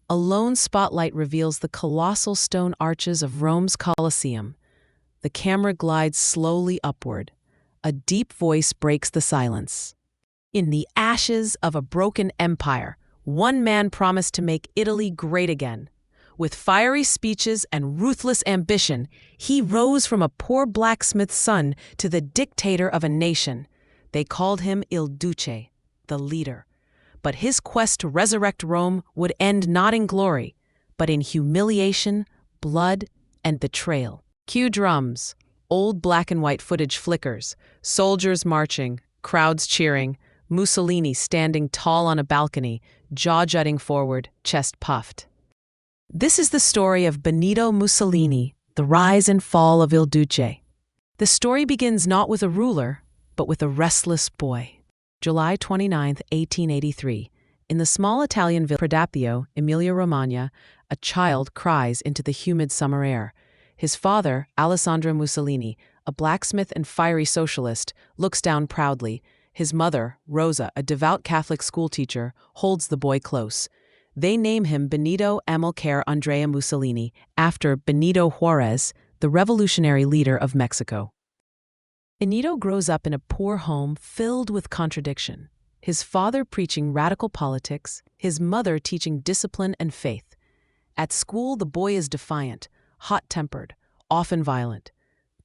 A lone spotlight reveals the colossal stone arches of Rome's Colosseum. The camera glides slowly upward. A deep voice breaks the silence. In the ashes of a broken empire, one man promised to make Italy great again. With fiery speeches and ruthless ambition, he rose from a poor blacksmith's son to the dictator of a nation. They called him Il Duce, the leader. But his quest to resurrect Rome would end not in glory, but in humiliation, blood, and betrayal. Cue drums. Old black and white footage flickers. Soldiers marching, crowds cheering, Mussolini standing tall on a balcony, jaw jutting forward, chest puffed. This is the story of Benito Mussolini, the rise and fall of Il Duce. The story begins not with a ruler, but with a restless boy. July 29, 1883. In the small Italian village Predappio, Emilia-Romagna, a child cries into the humid summer air. His father, Alessandro Mussolini, a blacksmith and fiery socialist, looks down proudly. His mother, Rosa, a devout Catholic schoolteacher, holds the boy close. They name him Benito Amilcare Andrea Mussolini, after Benito Juarez, the revolutionary leader of Mexico. Benito grows up in a poor home filled with contradiction. His father preaching radical politics, his mother teaching discipline and faith. At school, the boy is defiant, hot-tempered, often violent.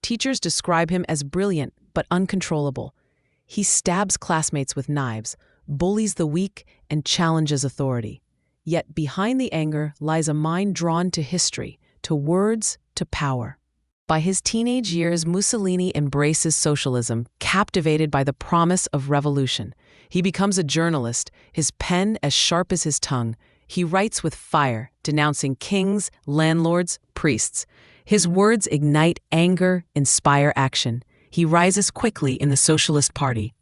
Teachers describe him as brilliant but uncontrollable. He stabs classmates with knives, bullies the weak, and challenges authority. Yet behind the anger lies a mind drawn to history, to words, to power. By his teenage years, Mussolini embraces socialism, captivated by the promise of revolution. He becomes a journalist, his pen as sharp as his tongue. He writes with fire, denouncing kings, landlords, priests. His words ignite anger, inspire action. He rises quickly in the Socialist Party.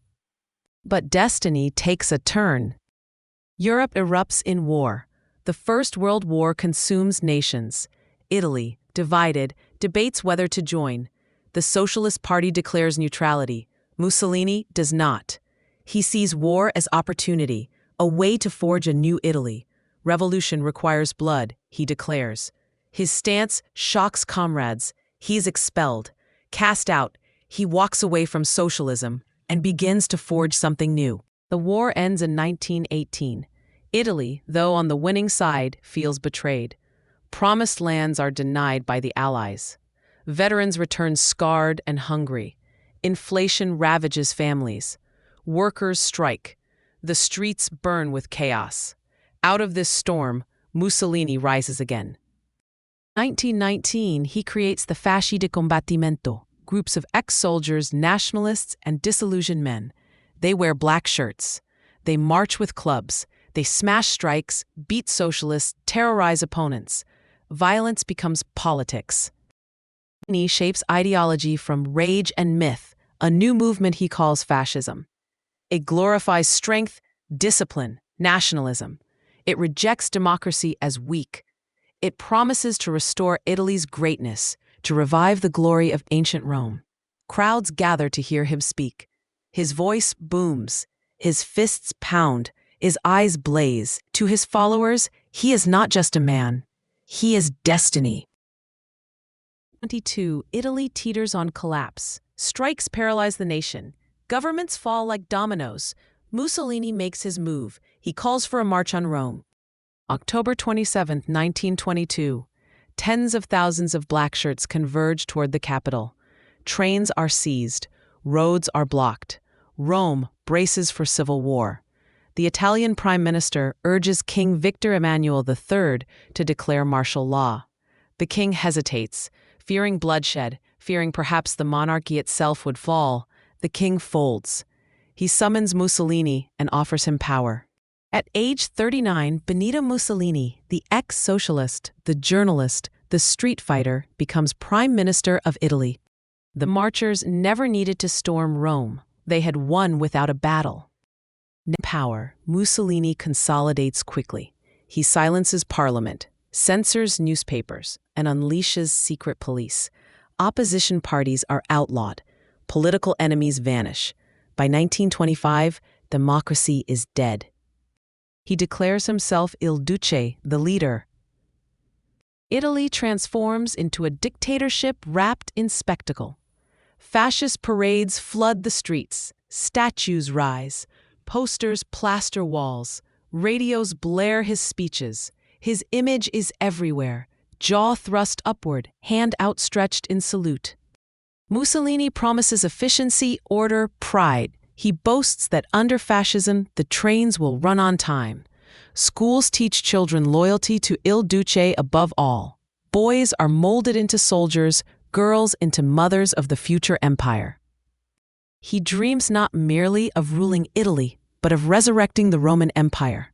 But destiny takes a turn. Europe erupts in war. The First World War consumes nations. Italy, divided, debates whether to join. The Socialist Party declares neutrality. Mussolini does not. He sees war as opportunity, a way to forge a new Italy. Revolution requires blood, he declares. His stance shocks comrades. He is expelled. Cast out, he walks away from socialism and begins to forge something new. The war ends in 1918. Italy, though on the winning side, feels betrayed. Promised lands are denied by the Allies. Veterans return scarred and hungry. Inflation ravages families. Workers strike. The streets burn with chaos. Out of this storm, Mussolini rises again. In 1919, he creates the Fasci di Combattimento, groups of ex-soldiers, nationalists, and disillusioned men. They wear black shirts. They march with clubs. They smash strikes, beat socialists, terrorize opponents. Violence becomes politics. He shapes ideology from rage and myth, a new movement he calls fascism. It glorifies strength, discipline, nationalism. It rejects democracy as weak. It promises to restore Italy's greatness, to revive the glory of ancient Rome. Crowds gather to hear him speak. His voice booms, his fists pound, his eyes blaze. To his followers, he is not just a man. He is destiny. 22. Italy teeters on collapse. Strikes paralyze the nation. Governments fall like dominoes. Mussolini makes his move. He calls for a march on Rome. October 27, 1922. Tens of thousands of black shirts converge toward the capital. Trains are seized. Roads are blocked. Rome braces for civil war. The Italian Prime Minister urges King Victor Emmanuel III to declare martial law. The king hesitates, fearing bloodshed, fearing perhaps the monarchy itself would fall. The king folds. He summons Mussolini and offers him power. At age 39, Benito Mussolini, the ex-socialist, the journalist, the street fighter, becomes Prime Minister of Italy. The marchers never needed to storm Rome. They had won without a battle. Power, Mussolini consolidates quickly. He silences parliament, censors newspapers, and unleashes secret police. Opposition parties are outlawed. Political enemies vanish. By 1925, democracy is dead. He declares himself Il Duce, the leader. Italy transforms into a dictatorship wrapped in spectacle. Fascist parades flood the streets, statues rise, posters plaster walls, radios blare his speeches. His image is everywhere, jaw thrust upward, hand outstretched in salute. Mussolini promises efficiency, order, pride. He boasts that under fascism, the trains will run on time. Schools teach children loyalty to Il Duce above all. Boys are molded into soldiers, girls into mothers of the future empire. He dreams not merely of ruling Italy, but of resurrecting the Roman Empire.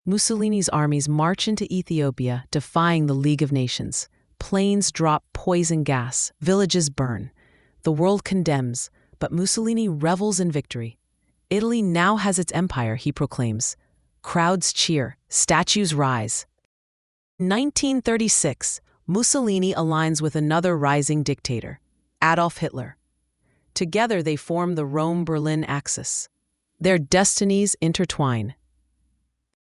Mussolini's armies march into Ethiopia, defying the League of Nations. Planes drop poison gas, villages burn. The world condemns, but Mussolini revels in victory. Italy now has its empire, he proclaims. Crowds cheer, statues rise. In 1936, Mussolini aligns with another rising dictator, Adolf Hitler. Together they form the Rome-Berlin axis. Their destinies intertwine.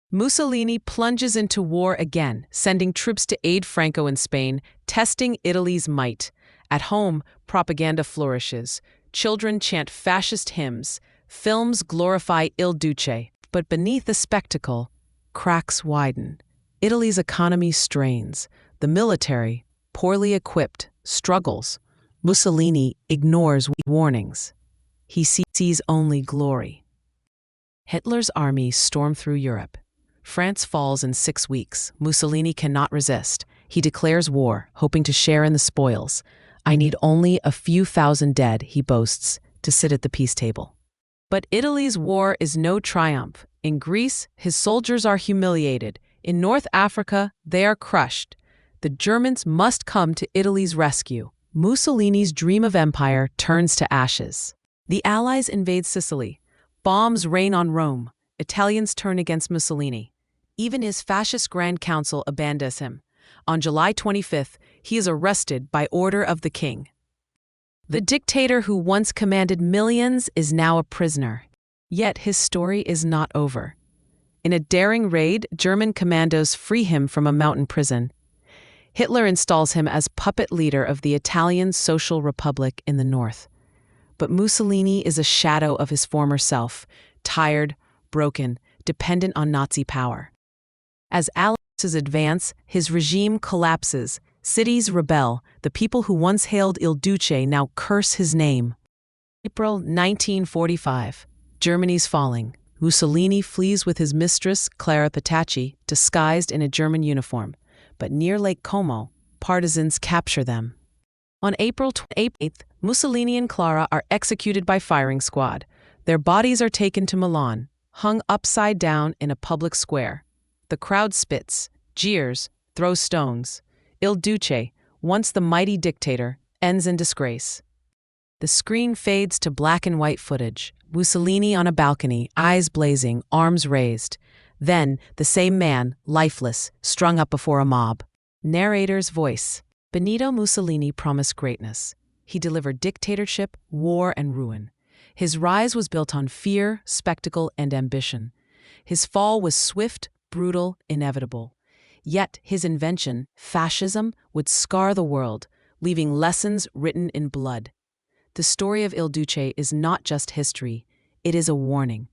Mussolini plunges into war again, sending troops to aid Franco in Spain, testing Italy's might. At home, propaganda flourishes. Children chant fascist hymns. Films glorify Il Duce. But beneath the spectacle, cracks widen. Italy's economy strains. The military, poorly equipped, struggles. Mussolini ignores warnings. He sees only glory. Hitler's armies storm through Europe. France falls in 6 weeks. Mussolini cannot resist. He declares war, hoping to share in the spoils. I need only a few thousand dead, he boasts, to sit at the peace table. But Italy's war is no triumph. In Greece, his soldiers are humiliated. In North Africa, they are crushed. The Germans must come to Italy's rescue. Mussolini's dream of empire turns to ashes. The Allies invade Sicily. Bombs rain on Rome. Italians turn against Mussolini. Even his fascist Grand Council abandons him. On July 25th, he is arrested by order of the king. The dictator who once commanded millions is now a prisoner. Yet his story is not over. In a daring raid, German commandos free him from a mountain prison. Hitler installs him as puppet leader of the Italian Social Republic in the north. But Mussolini is a shadow of his former self, tired, broken, dependent on Nazi power. As Allies advance, his regime collapses. Cities rebel. The people who once hailed Il Duce now curse his name. April 1945. Germany's falling. Mussolini flees with his mistress, Clara Petacci, disguised in a German uniform. But near Lake Como, partisans capture them. On April 28th, Mussolini and Clara are executed by firing squad. Their bodies are taken to Milan, hung upside down in a public square. The crowd spits, jeers, throws stones. Il Duce, once the mighty dictator, ends in disgrace. The screen fades to black and white footage. Mussolini on a balcony, eyes blazing, arms raised. Then, the same man, lifeless, strung up before a mob. Narrator's voice. Benito Mussolini promised greatness. He delivered dictatorship, war, and ruin. His rise was built on fear, spectacle, and ambition. His fall was swift, brutal, inevitable. Yet his invention, fascism, would scar the world, leaving lessons written in blood. The story of Il Duce is not just history, it is a warning.